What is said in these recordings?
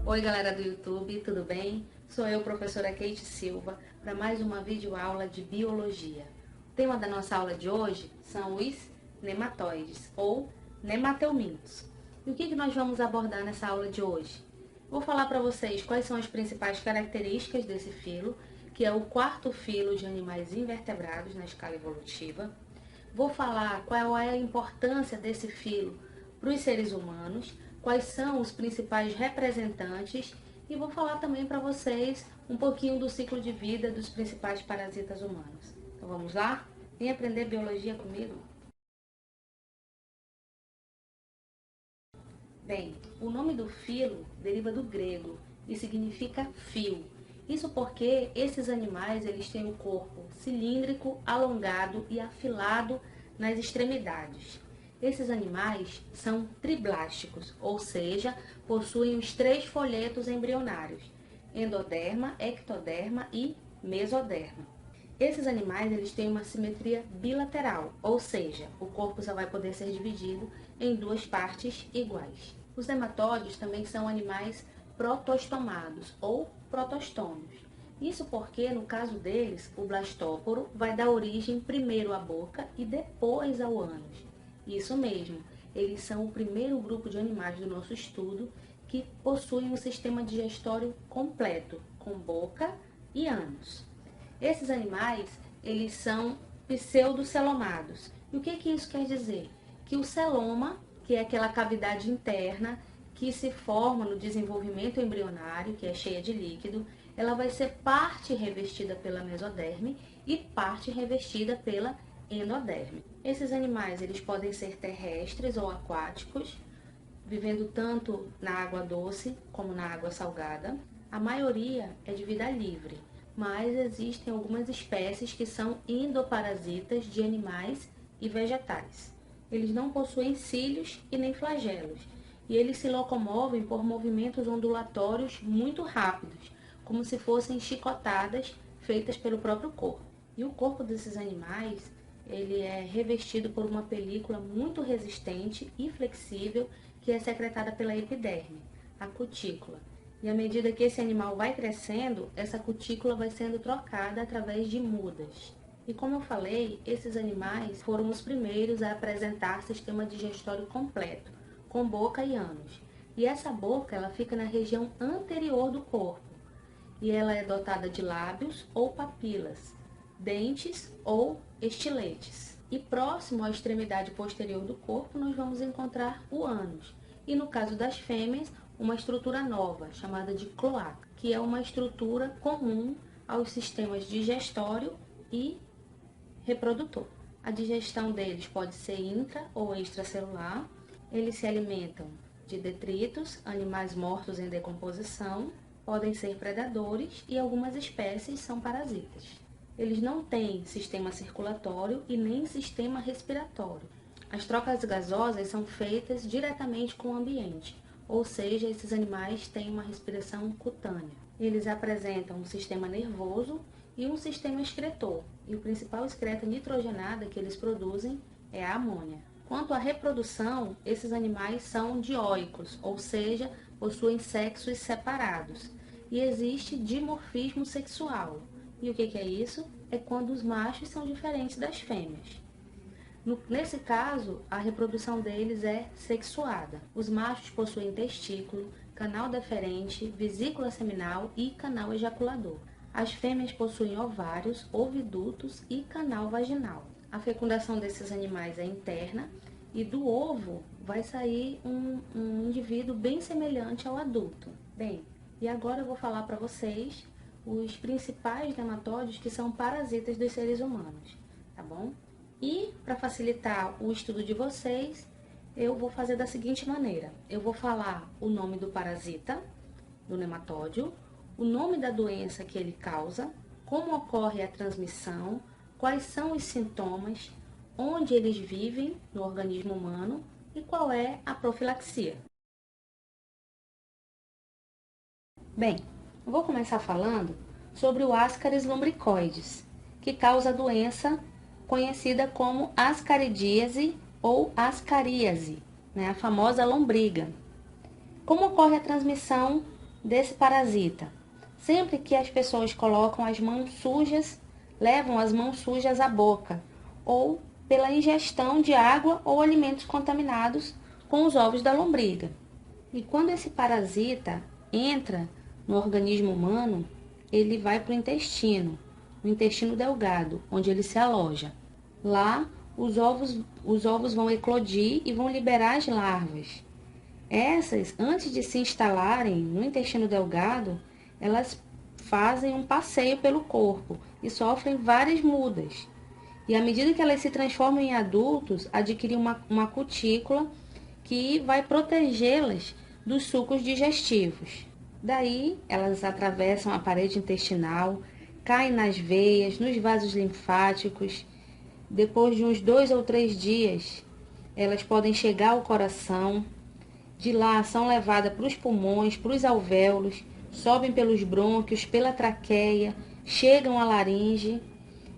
Oi galera do YouTube, tudo bem? Sou eu, professora Kate Silva, para mais uma videoaula de Biologia. O tema da nossa aula de hoje são os nematóides, ou nemateumintos. E o que nós vamos abordar nessa aula de hoje? Vou falar para vocês quais são as principais características desse filo, que é o quarto filo de animais invertebrados na escala evolutiva. Vou falar qual é a importância desse filo para os seres humanos, quais são os principais representantes e vou falar também para vocês um pouquinho do ciclo de vida dos principais parasitas humanos. Então vamos lá? Vem aprender biologia comigo? Bem, o nome do filo deriva do grego e significa fio. Isso porque esses animais eles têm o corpo cilíndrico, alongado e afilado nas extremidades. Esses animais são triblásticos, ou seja, possuem os 3 folhetos embrionários: endoderma, ectoderma e mesoderma. Esses animais eles têm uma simetria bilateral, ou seja, o corpo só vai poder ser dividido em 2 partes iguais. Os nematóides também são animais protostomados ou protostômios. Isso porque, no caso deles, o blastóporo vai dar origem primeiro à boca e depois ao ânus. Isso mesmo, eles são o primeiro grupo de animais do nosso estudo que possuem um sistema digestório completo, com boca e ânus. Esses animais, eles são pseudocelomados. E o que isso quer dizer? Que o celoma, que é aquela cavidade interna que se forma no desenvolvimento embrionário, que é cheia de líquido, ela vai ser parte revestida pela mesoderme e parte revestida pela endoderme. Esses animais, eles podem ser terrestres ou aquáticos, vivendo tanto na água doce como na água salgada. A maioria é de vida livre, mas existem algumas espécies que são endoparasitas de animais e vegetais. Eles não possuem cílios e nem flagelos, e eles se locomovem por movimentos ondulatórios muito rápidos, como se fossem chicotadas feitas pelo próprio corpo. E o corpo desses animais, ele é revestido por uma película muito resistente e flexível que é secretada pela epiderme, a cutícula. E à medida que esse animal vai crescendo, essa cutícula vai sendo trocada através de mudas. E como eu falei, esses animais foram os primeiros a apresentar sistema digestório completo, com boca e ânus. E essa boca, ela fica na região anterior do corpo. E ela é dotada de lábios ou papilas, dentes ou estiletes. E próximo à extremidade posterior do corpo, nós vamos encontrar o ânus. E no caso das fêmeas, uma estrutura nova, chamada de cloaca, que é uma estrutura comum aos sistemas digestório e reprodutor. A digestão deles pode ser intra ou extracelular. Eles se alimentam de detritos, animais mortos em decomposição, podem ser predadores e algumas espécies são parasitas. Eles não têm sistema circulatório e nem sistema respiratório. As trocas gasosas são feitas diretamente com o ambiente, ou seja, esses animais têm uma respiração cutânea. Eles apresentam um sistema nervoso e um sistema excretor, e o principal excreta nitrogenada que eles produzem é a amônia. Quanto à reprodução, esses animais são dioicos, ou seja, possuem sexos separados, e existe dimorfismo sexual. E o que é isso? É quando os machos são diferentes das fêmeas. Nesse caso, a reprodução deles é sexuada. Os machos possuem testículo, canal deferente, vesícula seminal e canal ejaculador. As fêmeas possuem ovários, ovidutos e canal vaginal. A fecundação desses animais é interna e do ovo vai sair um indivíduo bem semelhante ao adulto. Bem, e agora eu vou falar para vocês os principais nematóides que são parasitas dos seres humanos, tá bom? E, para facilitar o estudo de vocês, eu vou fazer da seguinte maneira. Eu vou falar o nome do parasita, do nematóide, o nome da doença que ele causa, como ocorre a transmissão, quais são os sintomas, onde eles vivem no organismo humano e qual é a profilaxia. Bem, eu vou começar falando sobre o Ascaris lumbricoides, que causa a doença conhecida como ascaridíase ou ascaríase, né, a famosa lombriga. Como ocorre a transmissão desse parasita? Sempre que as pessoas colocam as mãos sujas, levam as mãos sujas à boca, ou pela ingestão de água ou alimentos contaminados com os ovos da lombriga. E quando esse parasita entra no organismo humano, ele vai para o intestino delgado, onde ele se aloja. Lá, os ovos vão eclodir e vão liberar as larvas. Essas, antes de se instalarem no intestino delgado, elas fazem um passeio pelo corpo e sofrem várias mudas. E à medida que elas se transformam em adultos, adquirem uma cutícula que vai protegê-las dos sucos digestivos. Daí, elas atravessam a parede intestinal, caem nas veias, nos vasos linfáticos. Depois de uns 2 ou 3 dias, elas podem chegar ao coração. De lá, são levadas para os pulmões, para os alvéolos, sobem pelos brônquios, pela traqueia, chegam à laringe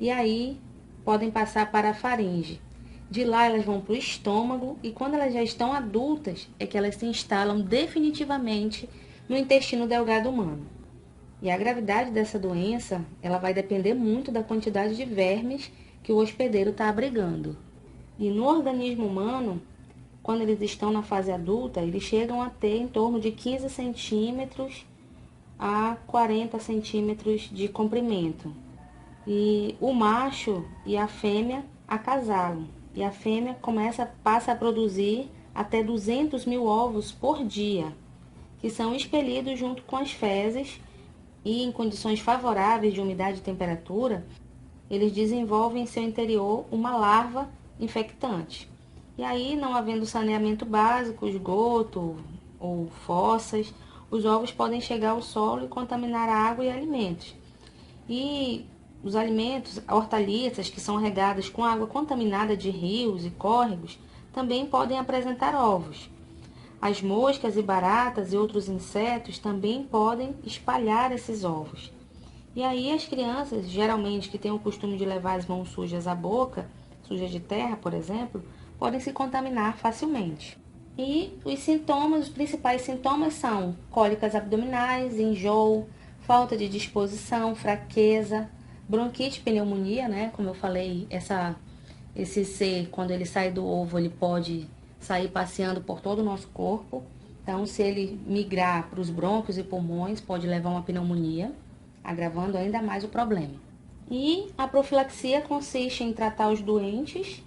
e aí podem passar para a faringe. De lá elas vão para o estômago e quando elas já estão adultas é que elas se instalam definitivamente no intestino delgado humano. E a gravidade dessa doença, ela vai depender muito da quantidade de vermes que o hospedeiro está abrigando. E no organismo humano, quando eles estão na fase adulta, eles chegam a ter em torno de 15 centímetros a 40 centímetros de comprimento. E o macho e a fêmea acasalam. E a fêmea passa a produzir até 200 mil ovos por dia, que são expelidos junto com as fezes e em condições favoráveis de umidade e temperatura, eles desenvolvem em seu interior uma larva infectante. E aí, não havendo saneamento básico, esgoto ou fossas, os ovos podem chegar ao solo e contaminar a água e alimentos. E os alimentos, hortaliças que são regadas com água contaminada de rios e córregos, também podem apresentar ovos. As moscas e baratas e outros insetos também podem espalhar esses ovos. E aí as crianças, geralmente que têm o costume de levar as mãos sujas à boca, sujas de terra, por exemplo, podem se contaminar facilmente. E os principais sintomas são cólicas abdominais, enjoo, falta de disposição, fraqueza, bronquite, pneumonia, né? Como eu falei, esse ser, quando ele sai do ovo, ele pode sair passeando por todo o nosso corpo. Então, se ele migrar para os brônquios e pulmões, pode levar uma pneumonia, agravando ainda mais o problema. E a profilaxia consiste em tratar os doentes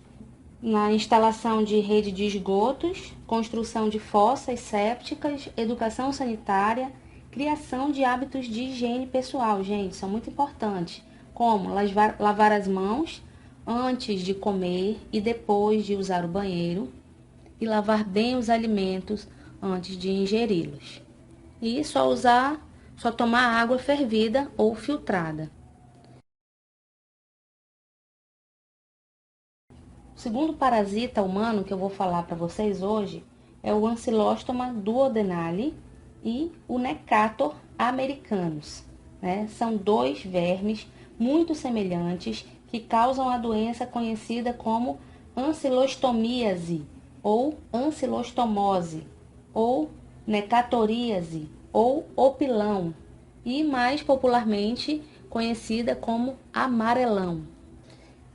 na instalação de rede de esgotos, construção de fossas sépticas, educação sanitária, criação de hábitos de higiene pessoal, gente, são muito importantes, como lavar as mãos antes de comer e depois de usar o banheiro, e lavar bem os alimentos antes de ingeri-los. E só tomar água fervida ou filtrada. O segundo parasita humano que eu vou falar para vocês hoje é o Ancylostoma duodenale e o Necator americanus, né? São 2 vermes muito semelhantes que causam a doença conhecida como ancilostomíase ou ancilostomose ou necatoríase ou opilão e mais popularmente conhecida como amarelão.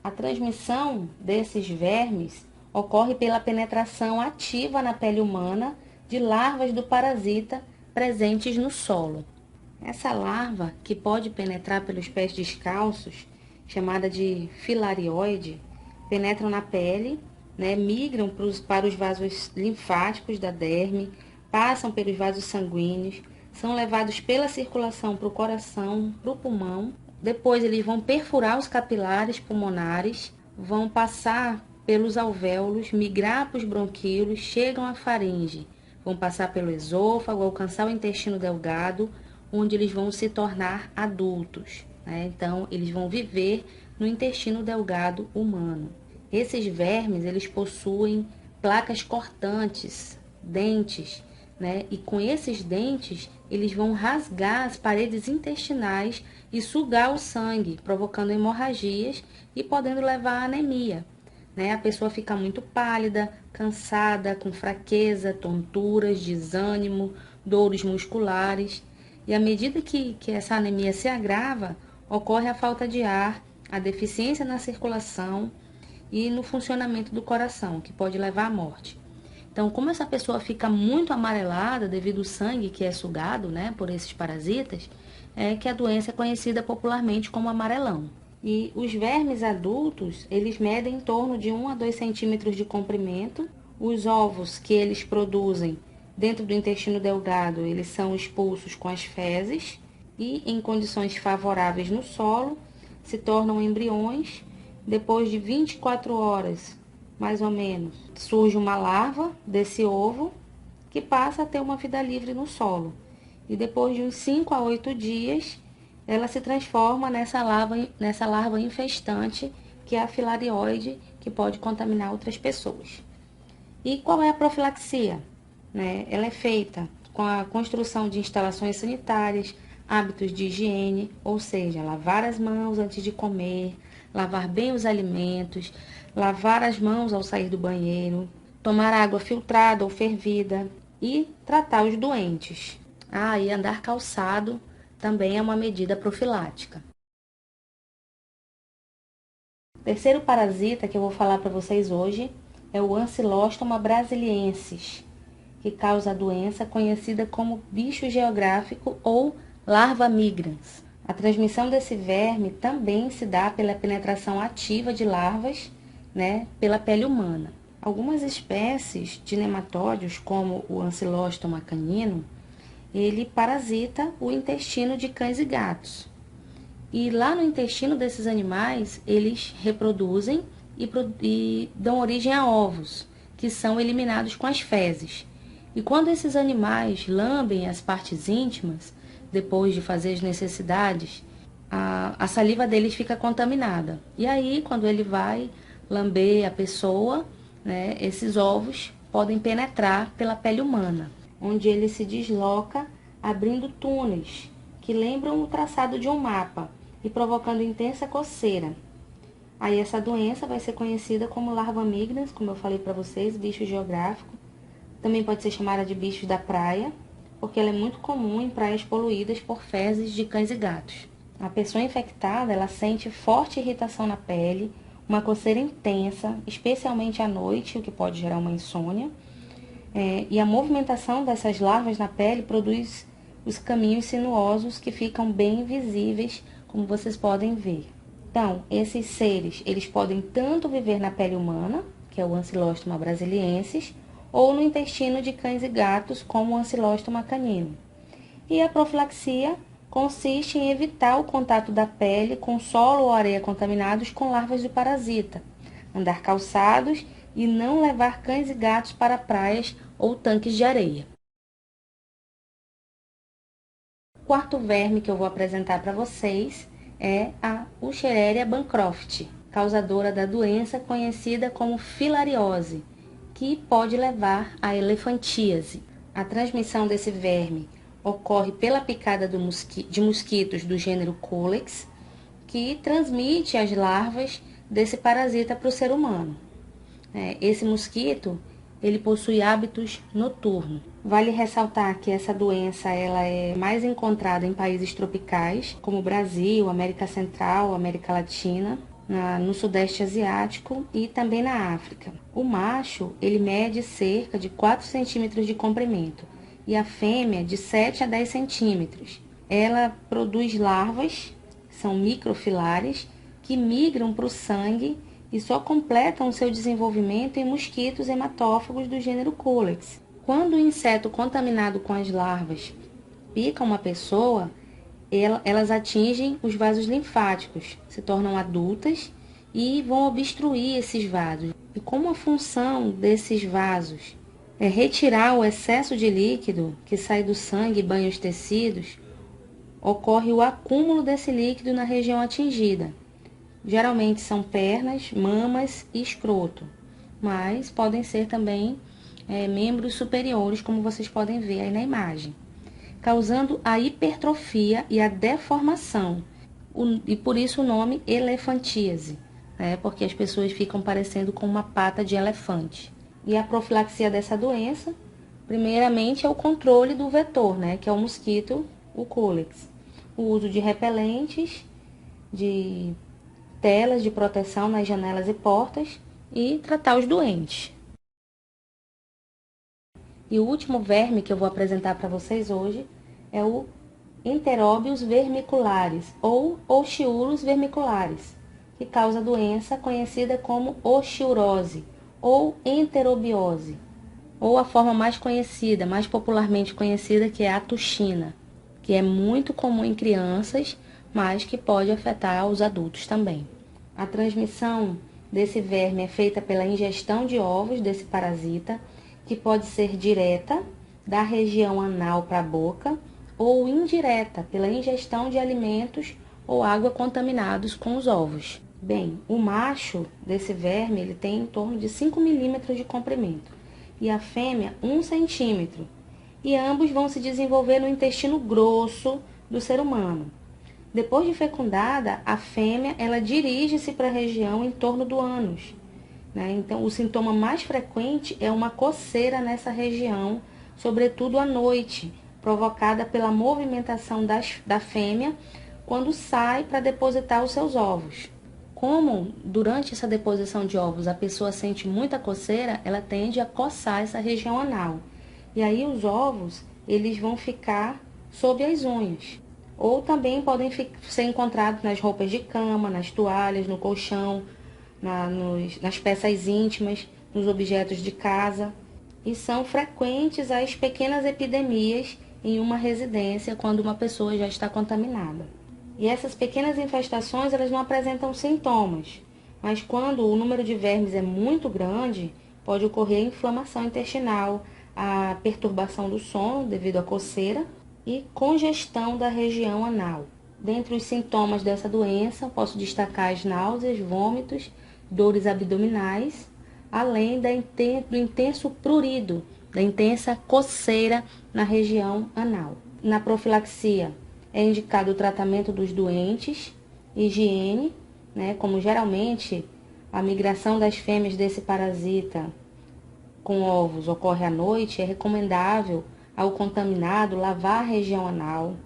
A transmissão desses vermes ocorre pela penetração ativa na pele humana de larvas do parasita presentes no solo. Essa larva, que pode penetrar pelos pés descalços, chamada de filarioide, penetram na pele, né, migram para os vasos linfáticos da derme, passam pelos vasos sanguíneos, são levados pela circulação para o coração, para o pulmão. Depois eles vão perfurar os capilares pulmonares, vão passar pelos alvéolos, migrar para os bronquíolos, chegam à faringe, vão passar pelo esôfago, alcançar o intestino delgado, onde eles vão se tornar adultos, né? Então, eles vão viver no intestino delgado humano. Esses vermes, eles possuem placas cortantes, dentes, né? E com esses dentes, eles vão rasgar as paredes intestinais e sugar o sangue, provocando hemorragias e podendo levar à anemia, né? A pessoa fica muito pálida, cansada, com fraqueza, tonturas, desânimo, dores musculares. E à medida que essa anemia se agrava, ocorre a falta de ar, a deficiência na circulação e no funcionamento do coração, que pode levar à morte. Então, como essa pessoa fica muito amarelada devido ao sangue que é sugado, né, por esses parasitas, é que a doença é conhecida popularmente como amarelão. E os vermes adultos, eles medem em torno de 1 a 2 centímetros de comprimento. Os ovos que eles produzem dentro do intestino delgado, eles são expulsos com as fezes e, em condições favoráveis no solo, se tornam embriões. Depois de 24 horas, mais ou menos, surge uma larva desse ovo que passa a ter uma vida livre no solo. E depois de uns 5 a 8 dias, ela se transforma nessa larva infestante, que é a filarioide, que pode contaminar outras pessoas. E qual é a profilaxia? Ela é feita com a construção de instalações sanitárias, hábitos de higiene, ou seja, lavar as mãos antes de comer, lavar bem os alimentos, lavar as mãos ao sair do banheiro, tomar água filtrada ou fervida e tratar os doentes. E andar calçado também é uma medida profilática. O terceiro parasita que eu vou falar para vocês hoje é o Ancylostoma brasiliensis, que causa a doença conhecida como bicho geográfico ou larva migrans. A transmissão desse verme também se dá pela penetração ativa de larvas, pela pele humana. Algumas espécies de nematóides, como o Ancylostoma canino, ele parasita o intestino de cães e gatos. E lá no intestino desses animais, eles reproduzem e dão origem a ovos, que são eliminados com as fezes. E quando esses animais lambem as partes íntimas, depois de fazer as necessidades, a saliva deles fica contaminada. E aí, quando ele vai lamber a pessoa, esses ovos podem penetrar pela pele humana, onde ele se desloca abrindo túneis que lembram o traçado de um mapa e provocando intensa coceira. Aí essa doença vai ser conhecida como larva migrans, como eu falei para vocês, bicho geográfico. Também pode ser chamada de bicho da praia, porque ela é muito comum em praias poluídas por fezes de cães e gatos. A pessoa infectada, ela sente forte irritação na pele, uma coceira intensa, especialmente à noite, o que pode gerar uma insônia. E a movimentação dessas larvas na pele produz os caminhos sinuosos que ficam bem visíveis, como vocês podem ver. Então, esses seres, eles podem tanto viver na pele humana, que é o Ancylostoma brasiliensis, ou no intestino de cães e gatos, como o Ancylostoma canino. E a profilaxia consiste em evitar o contato da pele com solo ou areia contaminados com larvas do parasita, andar calçados e não levar cães e gatos para praias ou tanques de areia. O quarto verme que eu vou apresentar para vocês é a Wuchereria bancroft, causadora da doença conhecida como filariose, que pode levar à elefantíase. A transmissão desse verme ocorre pela picada de mosquitos do gênero Culex, que transmite as larvas desse parasita para o ser humano. Esse mosquito, ele possui hábitos noturnos. Vale ressaltar que essa doença ela é mais encontrada em países tropicais, como Brasil, América Central, América Latina, no Sudeste Asiático e também na África. O macho, ele mede cerca de 4 centímetros de comprimento e a fêmea de 7 a 10 centímetros. Ela produz larvas, são microfilares, que migram para o sangue e só completam seu desenvolvimento em mosquitos hematófagos do gênero Culex. Quando o inseto contaminado com as larvas pica uma pessoa, elas atingem os vasos linfáticos, se tornam adultas e vão obstruir esses vasos. E como a função desses vasos é retirar o excesso de líquido que sai do sangue e banha os tecidos, ocorre o acúmulo desse líquido na região atingida. Geralmente são pernas, mamas e escroto, mas podem ser também membros superiores, como vocês podem ver aí na imagem, causando a hipertrofia e a deformação, e por isso o nome elefantíase, porque as pessoas ficam parecendo com uma pata de elefante. E a profilaxia dessa doença, primeiramente, é o controle do vetor, que é o mosquito o cúlex. O uso de repelentes, de telas de proteção nas janelas e portas e tratar os doentes. E o último verme que eu vou apresentar para vocês hoje é o Enteróbios vermiculares ou Oxiurus vermiculares, que causa a doença conhecida como oxiurose ou enterobiose, ou a forma mais conhecida, mais popularmente conhecida, que é a tuxina, que é muito comum em crianças, mas que pode afetar os adultos também. A transmissão desse verme é feita pela ingestão de ovos desse parasita, que pode ser direta, da região anal para a boca, ou indireta, pela ingestão de alimentos ou água contaminados com os ovos. Bem, o macho desse verme ele tem em torno de 5 milímetros de comprimento e a fêmea 1 centímetro. E ambos vão se desenvolver no intestino grosso do ser humano. Depois de fecundada, a fêmea ela dirige-se para a região em torno do ânus, né? Então, o sintoma mais frequente é uma coceira nessa região, sobretudo à noite, provocada pela movimentação da fêmea quando sai para depositar os seus ovos. Como durante essa deposição de ovos a pessoa sente muita coceira, ela tende a coçar essa região anal. E aí os ovos, eles vão ficar sob as unhas. Ou também podem ser encontrados nas roupas de cama, nas toalhas, no colchão, nas peças íntimas, nos objetos de casa. E são frequentes as pequenas epidemias em uma residência quando uma pessoa já está contaminada. E essas pequenas infestações, elas não apresentam sintomas, mas quando o número de vermes é muito grande, pode ocorrer inflamação intestinal, a perturbação do sono devido à coceira e congestão da região anal. Dentre os sintomas dessa doença, posso destacar as náuseas, vômitos, dores abdominais, além do intenso prurido, da intensa coceira na região anal. Na profilaxia, é indicado o tratamento dos doentes, higiene, né, como geralmente a migração das fêmeas desse parasita com ovos ocorre à noite, é recomendável ao contaminado lavar a região anal,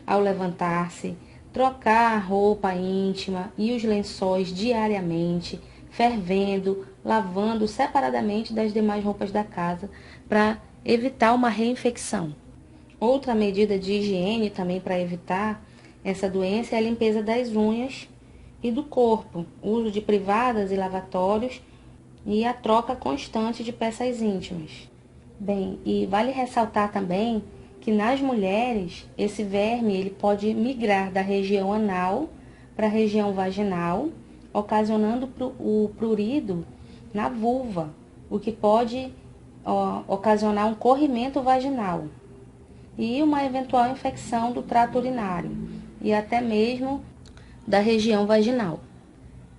ao levantar-se, trocar a roupa íntima e os lençóis diariamente, fervendo, lavando separadamente das demais roupas da casa para evitar uma reinfecção. Outra medida de higiene também para evitar essa doença é a limpeza das unhas e do corpo, o uso de privadas e lavatórios e a troca constante de peças íntimas. Bem, e vale ressaltar também que nas mulheres esse verme ele pode migrar da região anal para a região vaginal, ocasionando o prurido na vulva, o que pode ocasionar um corrimento vaginal e uma eventual infecção do trato urinário e até mesmo da região vaginal.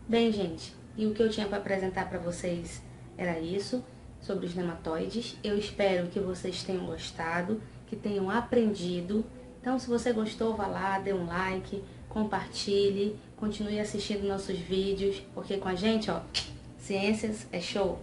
Bem, gente, e o que eu tinha para apresentar para vocês era isso, sobre os nematóides. Eu espero que vocês tenham gostado, que tenham aprendido. Então, se você gostou, vá lá, dê um like, compartilhe, continue assistindo nossos vídeos, porque com a gente, ó, ciências é show!